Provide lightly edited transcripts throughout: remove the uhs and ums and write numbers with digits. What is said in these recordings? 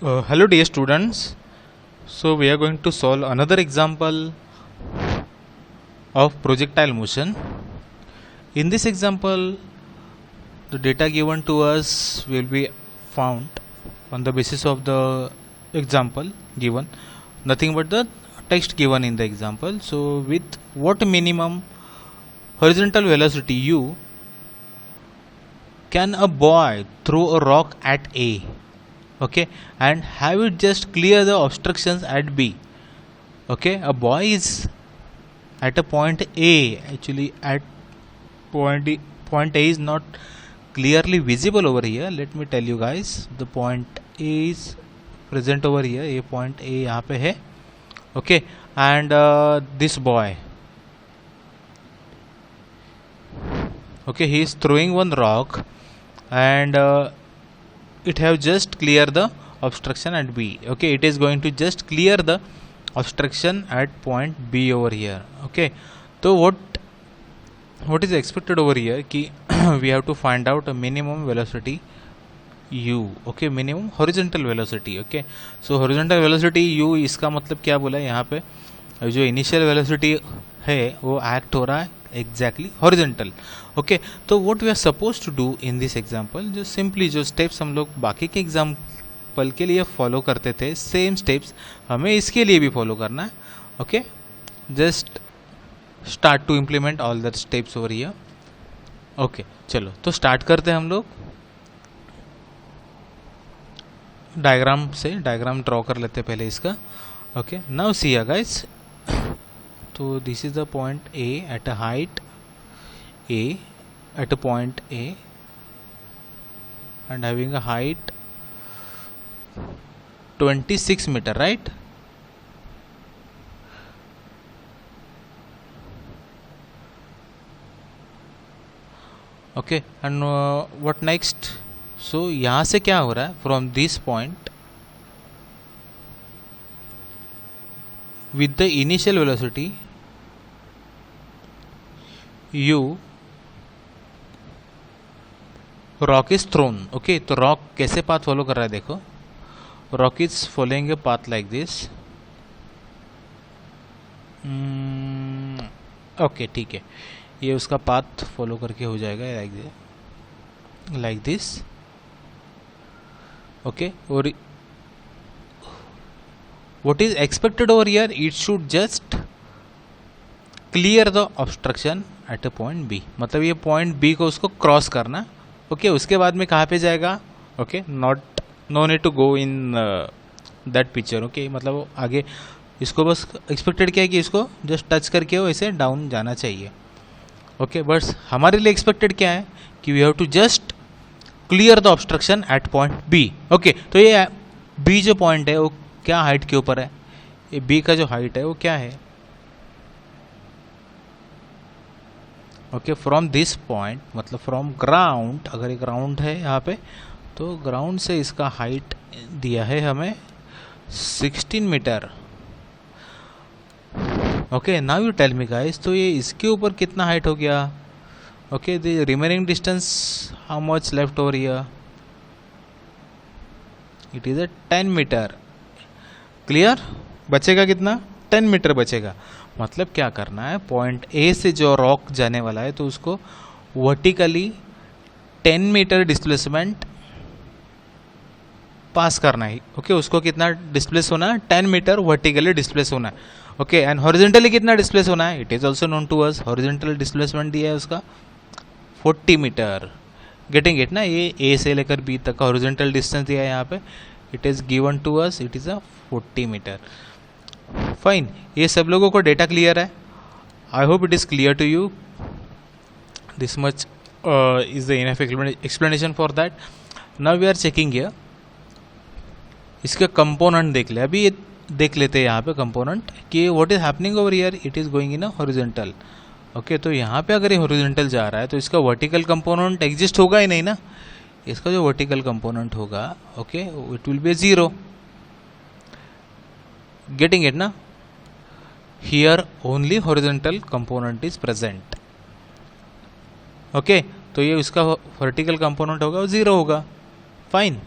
Hello dear students, so we are going to solve another example of projectile motion. In this example, the data given to us will be found on the basis of the example given, nothing but the text given in the example. So with what minimum horizontal velocity u can a boy throw a rock at A, okay, and have it just clear the obstructions at B. Okay, a boy is at a point A. Actually at point A is not clearly visible over here. Let me tell you guys, the point A is present over here. A point A यहाँ पे है, okay, and this boy, okay, he is throwing one rock and it have just clear the obstruction at B. Okay, it is going to just clear the obstruction at point B over here. Okay, so what is expected over here कि we have to find out a minimum velocity u. Okay, minimum horizontal velocity. Okay, so horizontal velocity u, इसका मतलब क्या बोला है यहाँ पे, जो initial velocity है वो एक्ट हो रहा है एग्जैक्टली हॉरिजॉन्टल. ओके, तो what we are suppose to do in this example, जो सिंपली जो स्टेप्स हम लोग बाकी के एग्जांपल के लिए फॉलो करते थे, सेम स्टेप्स हमें इसके लिए भी फॉलो करना है. Okay, just start to implement all the steps over here. Okay, चलो तो स्टार्ट करते हैं हम लोग. डायग्राम से डायग्राम ड्रॉ कर लेते हैं पहले इसका. Okay, now see here guys, तो this is the point A at a height A, at a point A and having a height 26 meter, right? Okay, and what next? So यहाँ से क्या हो रहा है, from this point with the initial velocity u, rock is thrown. Okay, तो rock कैसे path follow कर रहा है, देखो, rock is following a path like this. Okay, ठीक है, ये उसका path follow करके हो जाएगा like this. Okay, और what is expected over here, it should just clear the obstruction at a point B. मतलब ये point B को उसको क्रॉस करना. ओके, उसके बाद में कहाँ पे जाएगा. Okay, no need to go in that picture. Okay, मतलब आगे इसको बस एक्सपेक्टेड क्या है कि इसको जस्ट टच करके वो ऐसे डाउन जाना चाहिए. ओके, बस हमारे लिए एक्सपेक्टेड क्या है कि we have to just clear the obstruction at point B. Okay, तो ये बी जो पॉइंट है वो क्या हाइट के ऊपर है, ये बी का जो हाइट है वो क्या है. ओके, फ्रॉम दिस पॉइंट मतलब फ्रॉम ग्राउंड, अगर ये ग्राउंड है यहाँ पे, तो ग्राउंड से इसका हाइट दिया है हमें 16 metre. Okay, now you tell me guys, तो ये इसके ऊपर कितना हाइट हो गया. Okay, the remaining distance how much left over here, it is 10 metre. Clear, बचेगा कितना, 10 मीटर बचेगा. मतलब क्या करना है, पॉइंट ए से जो रॉक जाने वाला है तो उसको वर्टिकली 10 मीटर डिस्प्लेसमेंट पास करना है. ओके, उसको कितना डिस्प्लेस होना है, 10 मीटर वर्टिकली डिस्प्लेस होना है. ओके, एंड हॉरिजॉन्टली कितना डिस्प्लेस होना है, it is also known to us, horizontal displacement दिया है उसका 40 मीटर. गेटिंग इट ना, ये ए से लेकर बी तक का हॉरिजॉन्टल डिस्टेंस दिया है यहाँ पे, it is given to us, it is a 40 metre. Fine, ये सब लोगों को डेटा क्लियर है. I hope it is clear to you. This much is the enough explanation for that. Now we are checking here, इसके component देख ले. अभी ये देख लेते हैं यहाँ पे कंपोनेंट कि what is happening over here, it is going in a horizontal. Okay, तो यहाँ पे अगर ये हॉरिजॉन्टल जा रहा है तो इसका वर्टिकल कंपोनेंट एग्जिस्ट होगा ही नहीं ना. इसका जो वर्टिकल कंपोनेंट होगा, okay, it will be 0. Getting it ना, here only horizontal component is present. Okay, तो ये उसका वर्टिकल कंपोनेंट होगा वो 0 होगा. फाइन,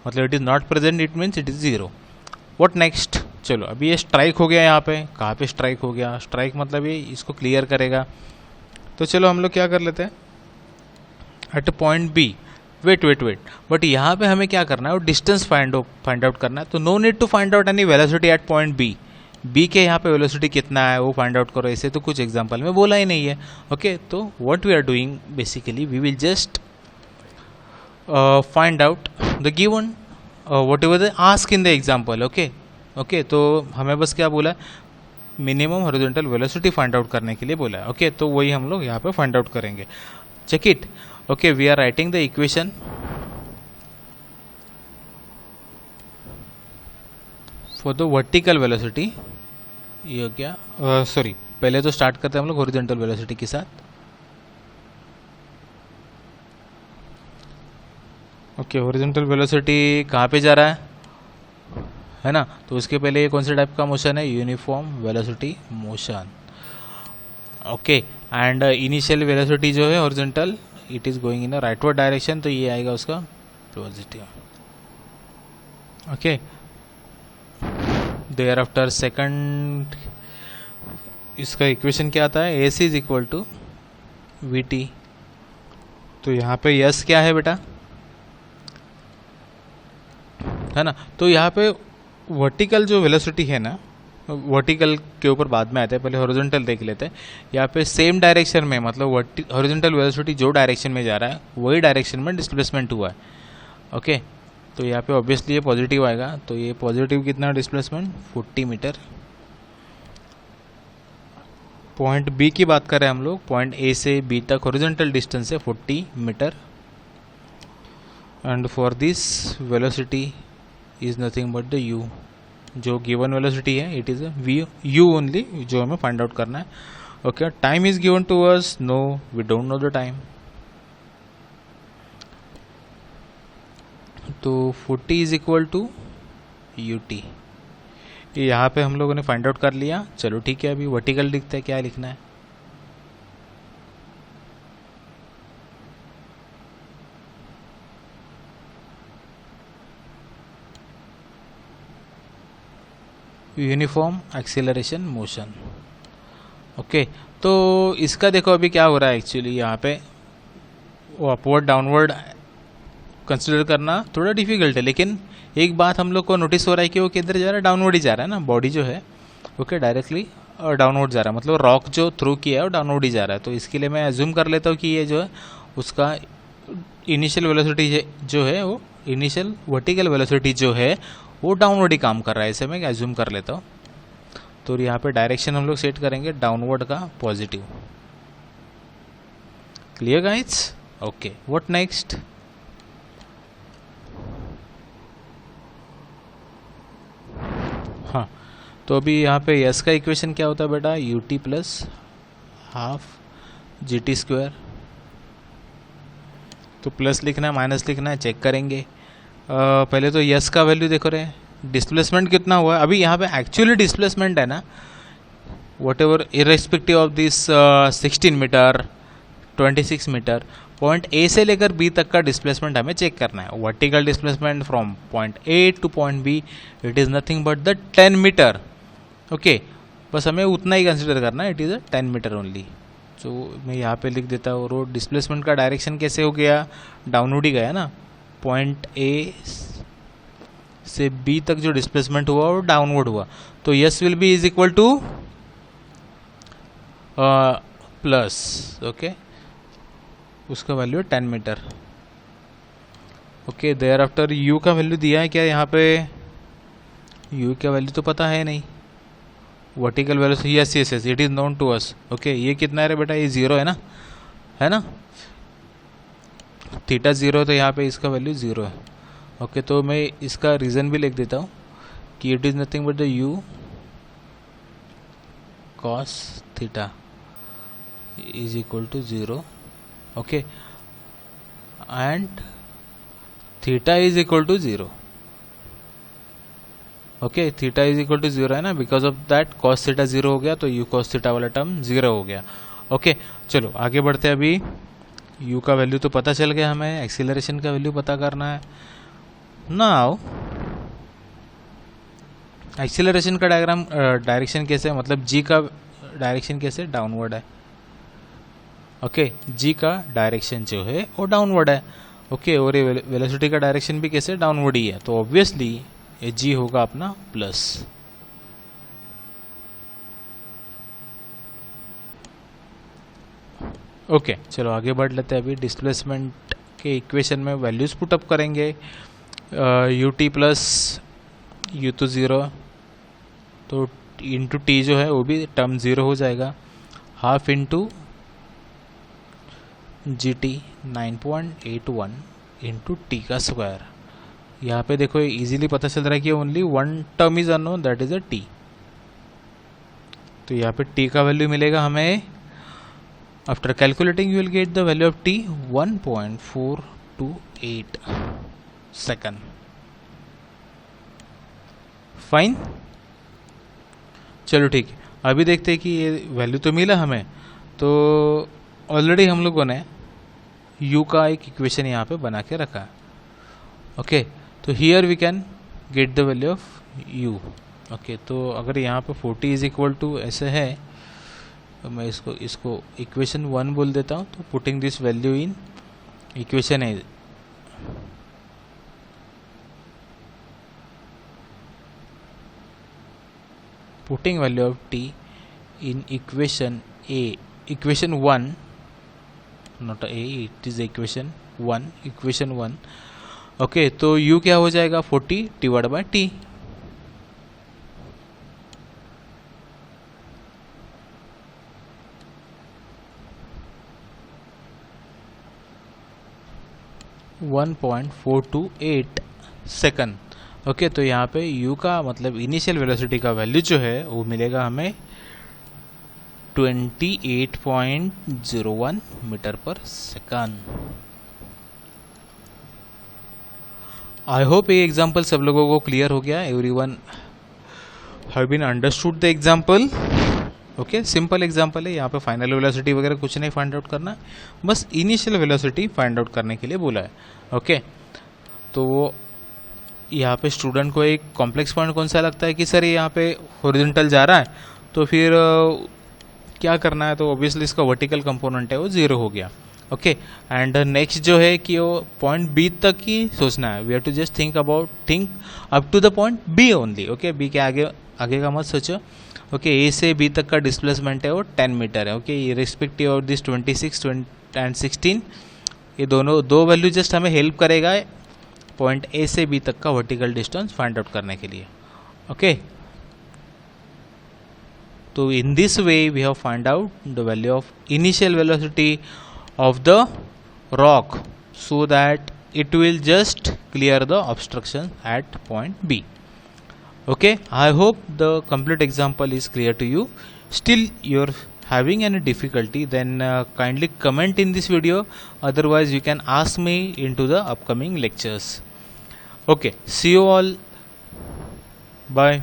मतलब it is not present, it means it is zero. What next? चलो अभी ये स्ट्राइक हो गया. यहाँ पे कहाँ पे स्ट्राइक हो गया? स्ट्राइक मतलब ये इसको क्लियर करेगा. तो चलो हम लोग क्या कर लेते हैं, at point B. Wait but यहाँ पे हमें क्या करना है, वो डिस्टेंस फाइंड आउट करना है. तो no need to find out any velocity at point B के यहाँ पे वेलोसिटी कितना है वो फाइंड आउट करो. ऐसे तो कुछ एग्जांपल में बोला ही नहीं है. ओके, तो what we are doing basically, we will just find out the given whatever the ask in the example. Okay, तो हमें बस क्या बोला, minimum horizontal velocity find out करने के लिए बोला है. ओके, तो वही हम लोग यहाँ पे फाइंड आउट करेंगे. Check it. Okay, we are writing the equation for the vertical velocity. ये क्या, सॉरी, पहले तो स्टार्ट करते हैं हम लोग हॉरिजॉन्टल वेलोसिटी के साथ. ओके, हॉरिजॉन्टल वेलोसिटी कहाँ पे जा रहा है ना. तो उसके पहले ये कौन से टाइप का मोशन है, uniform velocity motion. Okay, and initial velocity जो है horizontal, it is going in a rightward direction, तो ये आएगा उसका positive. Okay, there after second इसका इक्वेशन क्या आता है, a c is equal to v t. तो यहाँ पे यस क्या है बेटा, है ना. तो यहाँ पे वर्टिकल जो वेलोसिटी है ना, वर्टिकल के ऊपर बाद में आते हैं, पहले हॉरिजॉन्टल देख लेते हैं. यहाँ पे सेम डायरेक्शन में, मतलब हॉरिजॉन्टल वेलोसिटी जो डायरेक्शन में जा रहा है वही डायरेक्शन में डिस्प्लेसमेंट हुआ है. ओके, तो यहाँ पे ऑब्वियसली ये पॉजिटिव आएगा. तो ये पॉजिटिव कितना डिस्प्लेसमेंट, 40 मीटर. पॉइंट बी की बात करें हम लोग, पॉइंट ए से बी तक हॉरिजॉन्टल डिस्टेंस है 40 metre. And for this velocity is nothing but the u. जो गिवन वेलोसिटी है इट इज u ओनली, जो हमें फाइंड आउट करना है. Okay, time is given to us, no we don't know the time. तो 40 is equal to ut. ये यहाँ पे हम लोगों ने फाइंड आउट कर लिया. चलो ठीक है, अभी वर्टिकल लिखते हैं, क्या लिखना है. Uniform acceleration motion. ओके, तो इसका देखो अभी क्या हो रहा है एक्चुअली, यहाँ पे वो अपवर्ड डाउनवर्ड कंसिडर करना थोड़ा डिफिकल्ट है. लेकिन एक बात हम लोग को नोटिस हो रहा है कि वो किधर जा रहा है, डाउनवर्ड ही जा रहा है ना. बॉडी जो है ओके डायरेक्टली डाउनवर्ड जा रहा है, मतलब रॉक जो थ्रू किया है वो डाउनवर्ड ही जा रहा है. तो इसके लिए मैं एज्यूम कर लेता हूँ कि ये जो है उसका इनिशियल वेलोसिटी जो है, वो इनिशियल वर्टिकल वेलोसिटी जो है वो डाउनवर्ड ही काम कर रहा है. ऐसे मैं एज्यूम कर लेता हूँ. तो यहाँ पे डायरेक्शन हम लोग सेट करेंगे डाउनवर्ड का positive. Clear guys. Okay, what next. हाँ, तो अभी यहाँ पे यस का इक्वेशन क्या होता है बेटा, you t plus half G T square. तो प्लस लिखना है माइनस लिखना है, चेक करेंगे. पहले तो यस का वैल्यू देखो रहे, डिस्प्लेसमेंट कितना हुआ है. अभी यहाँ पे एक्चुअली डिस्प्लेसमेंट है ना, whatever irrespective of this 16 metre 26 metre, point A से लेकर बी तक का डिस्प्लेसमेंट हमें चेक करना है. Vertical displacement from point A to point B, it is nothing but the 10 metre. Okay, बस हमें उतना ही कंसिडर करना है, it is a 10 metre only. तो मैं यहाँ पे लिख देता हूँ. रोड डिस्प्लेसमेंट का डायरेक्शन कैसे हो गया, डाउनवर्ड ही गया ना. पॉइंट ए से बी तक जो डिस्प्लेसमेंट हुआ वो डाउनवर्ड हुआ. तो yes will be is equal to plus, okay, उसका वैल्यू है 10 metre. Okay, there after u का वैल्यू दिया है क्या, यहाँ पे यू का वैल्यू तो पता है नहीं. Vertical velocity, yes yes yes, it is known to us. Okay, ये कितना है बेटा, ये 0 है ना, है ना. थीटा 0 है तो यहाँ पे इसका वैल्यू 0 है. ओके, तो मैं इसका रीज़न भी लिख देता हूँ कि it is nothing but the u cos theta is equal to 0. Okay, and theta is equal to 0. Okay, theta is equal to 0 है ना, because of that cos theta 0 हो गया, तो यू कॉस थीटा वाला टर्म 0 हो गया. Okay, चलो आगे बढ़ते हैं. अभी यू का वैल्यू तो पता चल गया हमें, एक्सीलरेशन का वैल्यू पता करना है. नाउ एक्सीलरेशन का डायरेक्शन कैसे है, मतलब जी का डायरेक्शन कैसे डाउनवर्ड है. ओके जी का डायरेक्शन जो है वो डाउनवर्ड है. ओके और ये वेलोसिटी का डायरेक्शन भी कैसे डाउनवर्ड ही है, तो ऑब्वियसली ये जी होगा अपना प्लस. ओके चलो आगे बढ़ लेते हैं. अभी डिस्प्लेसमेंट के इक्वेशन में वैल्यूज पुटअप करेंगे. U t plus u to zero, तो इंटू टी जो है वो भी टर्म ज़ीरो हो जाएगा. Half into g t 9.81 into t का स्क्वायर. यहाँ पे देखो इजीली पता चल रहा है कि only one term is unknown, that is a t. तो यहाँ पे टी का वैल्यू मिलेगा हमें. After calculating you will get the value of t 1.428 second. Fine. चलो ठीक है, अभी देखते हैं कि ये वैल्यू तो मिला हमें. तो ऑलरेडी हम लोगों ने u का एक इक्वेशन यहाँ पे बना के रखा है. ओके तो here we can get the value of u. Okay तो अगर यहाँ पे 40 इज इक्वल टू ऐसे है, तो मैं इसको इक्वेशन 1 बोल देता हूँ. तो putting this value in equation है, putting value of t in equation 1, not a, it is equation 1. Okay तो u क्या हो जाएगा 40 divide by t. (1.428 second. Okay तो यहाँ पे u का मतलब इनिशियल वेलोसिटी का वैल्यू जो है वो मिलेगा हमें 28.01 metre per second. I hope ये एग्जाम्पल सब लोगों को क्लियर हो गया. Everyone have been understood the example. Okay simple example है. यहाँ पे फाइनल वेलोसिटी वगैरह कुछ नहीं फाइंड आउट करना, बस इनिशियल वेलोसिटी फाइंड आउट करने के लिए बोला है. ओके तो वो यहाँ पे स्टूडेंट को एक कॉम्प्लेक्स पॉइंट कौन सा लगता है कि सर यहाँ पे हॉरिजॉन्टल जा रहा है, तो फिर क्या करना है, तो ऑब्वियसली इसका वर्टिकल कंपोनेंट है वो ज़ीरो हो गया. ओके एंड नेक्स्ट जो है कि वो पॉइंट बी तक ही सोचना है. We have to just think up to the point B only. Okay B के आगे का मत सोचो. ओके ए से बी तक का डिस्प्लेसमेंट है वो 10 मीटर है. Okay respective of this 26 and 16, ये दो वैल्यू जस्ट हमें हेल्प करेगा पॉइंट ए से बी तक का वर्टिकल डिस्टेंस फाइंड आउट करने के लिए. ओके तो in this way we have find out the value of initial velocity of the rock, so that it will just clear the obstruction at point B. Okay, I hope the complete example is clear to you. Still you're having any difficulty, then kindly comment in this video, otherwise you can ask me into the upcoming lectures. Okay, see you all, bye.